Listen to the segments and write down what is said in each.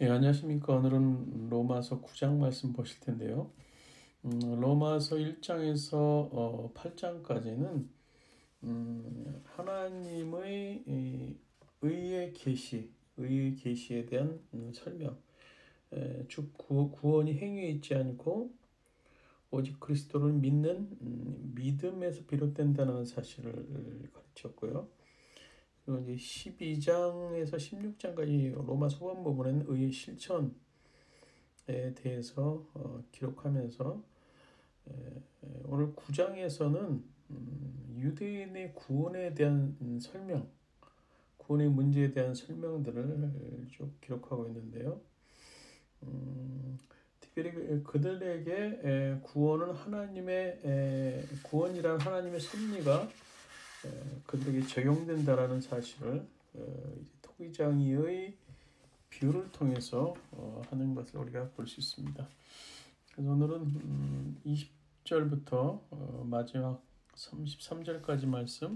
예, 안녕하십니까. 오늘은 로마서 9장 말씀 보실 텐데요. 로마서 1장에서 8장까지는 하나님의 의의 계시, 의의 계시에 대한 설명, 즉 구원이 행위에 있지 않고 오직 그리스도를 믿는 믿음에서 비롯된다는 사실을 가르쳤고요. 그리고 이제 12장에서 16장까지 로마 서원 부분은 의의 실천에 대해서 기록하면서 오늘 9장에서는 유대인의 구원에 대한 설명, 구원의 문제에 대한 설명들을 쭉 기록하고 있는데요. 특별히 그들에게 구원은 구원이란 하나님의 섭리가 그들에게 적용된다라는 사실을 토기장이의 비유를 통해서 하는 것을 우리가 볼 수 있습니다. 그래서 오늘은 20절부터 마지막 33절까지 말씀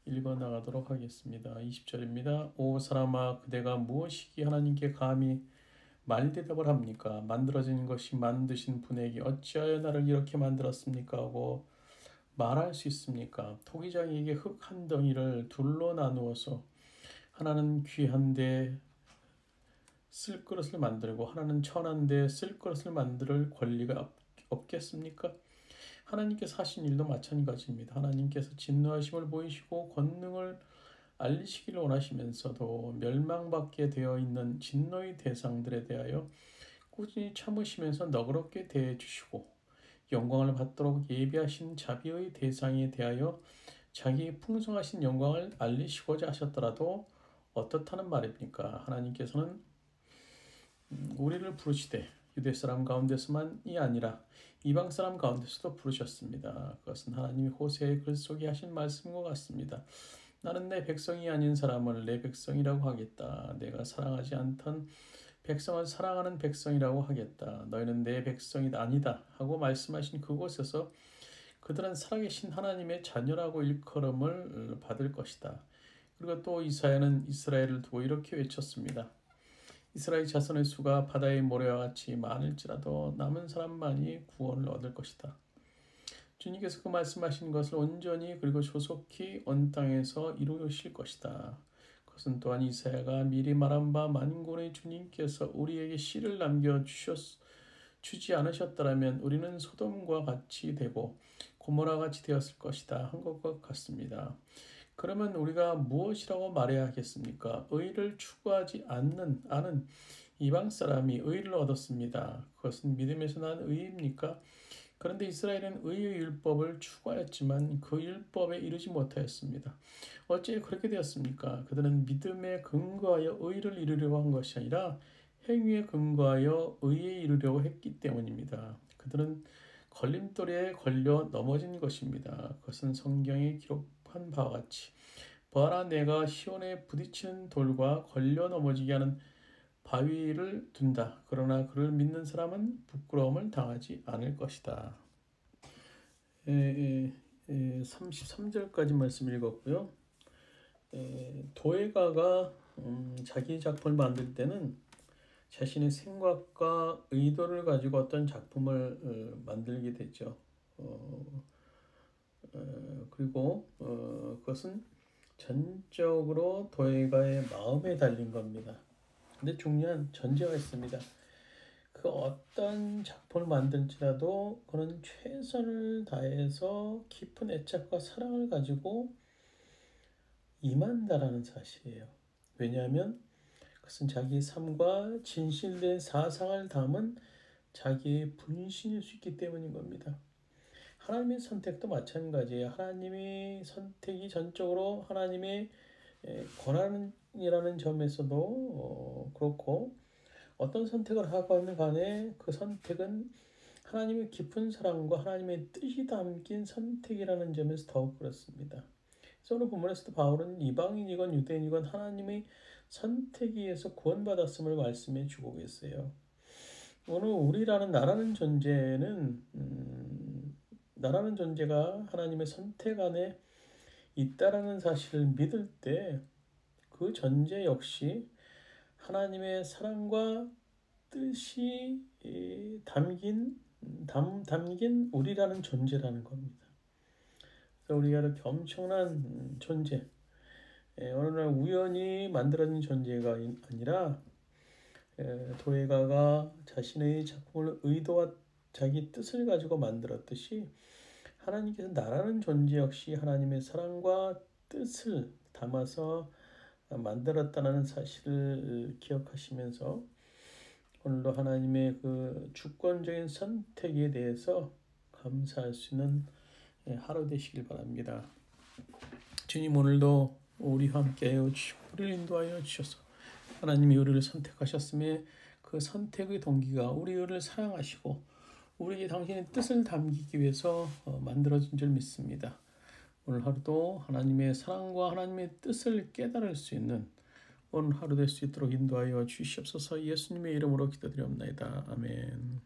읽어 나가도록 하겠습니다. 20절입니다. 오 사람아, 그대가 무엇이기에 하나님께 감히 말대답을 합니까? 만들어진 것이 만드신 분에게 어찌하여 나를 이렇게 만들었습니까? 하고 말할 수 있습니까? 토기장이에게 흙 한 덩이를 둘로 나누어서 하나는 귀한데 쓸 그릇을 만들고 하나는 천한데 쓸 그릇을 만들 권리가 없겠습니까? 하나님께서 하신 일도 마찬가지입니다. 하나님께서 진노하심을 보이시고 권능을 알리시기를 원하시면서도 멸망받게 되어 있는 진노의 대상들에 대하여 꾸준히 참으시면서 너그럽게 대해 주시고 영광을 받도록 예비하신 자비의 대상에 대하여 자기의 풍성하신 영광을 알리시고자 하셨더라도 어떻다는 말입니까? 하나님께서는 우리를 부르시되 유대 사람 가운데서만이 아니라 이방 사람 가운데서도 부르셨습니다. 그것은 하나님이 호세의 글 속에 하신 말씀과 같습니다. 나는 내 백성이 아닌 사람을 내 백성이라고 하겠다. 내가 사랑하지 않던 백성을 사랑하는 백성이라고 하겠다. 너희는 내 백성이 아니다 하고 말씀하신 그곳에서 그들은 살아계신 하나님의 자녀라고 일컬음을 받을 것이다. 그리고 또 이사야는 이스라엘을 두고 이렇게 외쳤습니다. 이스라엘 자손의 수가 바다의 모래와 같이 많을지라도 남은 사람만이 구원을 얻을 것이다. 주님께서 그 말씀하신 것을 온전히 그리고 조속히 온 땅에서 이루실 것이다. 그것은 또한 이사야가 미리 말한 바 만군의 주님께서 우리에게 씨를 주지 않으셨더라면 우리는 소돔과 같이 되고 고모라 같이 되었을 것이다 한 것과 같습니다. 그러면 우리가 무엇이라고 말해야 하겠습니까? 의를 추구하지 않는 이방 사람이 의를 얻었습니다. 그것은 믿음에서 난 의입니까? 그런데 이스라엘은 의의 율법을 추구하였지만 그 율법에 이르지 못하였습니다. 어찌 그렇게 되었습니까? 그들은 믿음에 근거하여 의를 이루려고 한 것이 아니라 행위에 근거하여 의에 이르려고 했기 때문입니다. 그들은 걸림돌에 걸려 넘어진 것입니다. 그것은 성경에 기록한 바와 같이 보아라, 내가 시온에 부딪히는 돌과 걸려 넘어지게 하는 바위를 둔다. 그러나 그를 믿는 사람은 부끄러움을 당하지 않을 것이다. 33절까지 말씀 읽었고요. 도예가가 자기 작품을 만들 때는 자신의 생각과 의도를 가지고 어떤 작품을 만들게 되죠. 그리고 그것은 전적으로 도예가의 마음에 달린 겁니다. 근데 중요한 전제가 있습니다. 그 어떤 작품을 만들지라도 그는 최선을 다해서 깊은 애착과 사랑을 가지고 임한다라는 사실이에요. 왜냐하면 그것은 자기의 삶과 진실된 사상을 담은 자기의 분신일 수 있기 때문인 겁니다. 하나님의 선택도 마찬가지예요. 하나님의 선택이 전적으로 하나님의 권한이라는 점에서도 그렇고 어떤 선택을 하건 간에 그 선택은 하나님의 깊은 사랑과 하나님의 뜻이 담긴 선택이라는 점에서 더욱 그렇습니다. 그래서 오늘 본문에서도 바울은 이방인이건 유대인이건 하나님의 선택에 의해서 구원받았음을 말씀해 주고 계세요. 오늘 우리라는 나라는 존재가 하나님의 선택 안에 있다라는 사실을 믿을 때 그 존재 역시 하나님의 사랑과 뜻이 담긴 우리라는 존재라는 겁니다. 그래서 우리가 이렇게 엄청난 존재, 어느 날 우연히 만들어진 존재가 아니라 도예가가 자신의 작품을 의도와 자기 뜻을 가지고 만들었듯이 하나님께서 나라는 존재 역시 하나님의 사랑과 뜻을 담아서 만들었다는 사실을 기억하시면서 오늘도 하나님의 그 주권적인 선택에 대해서 감사할 수 있는 하루 되시길 바랍니다. 주님, 오늘도 우리와 함께하여 주시고 우리를 인도하여 주셔서 하나님이 우리를 선택하셨음에 그 선택의 동기가 우리를 사랑하시고 우리에게 당신의 뜻을 담기기 위해서 만들어진 줄 믿습니다. 오늘 하루도 하나님의 사랑과 하나님의 뜻을 깨달을 수 있는 오늘 하루 될 수 있도록 인도하여 주시옵소서. 예수님의 이름으로 기도드리옵나이다. 아멘.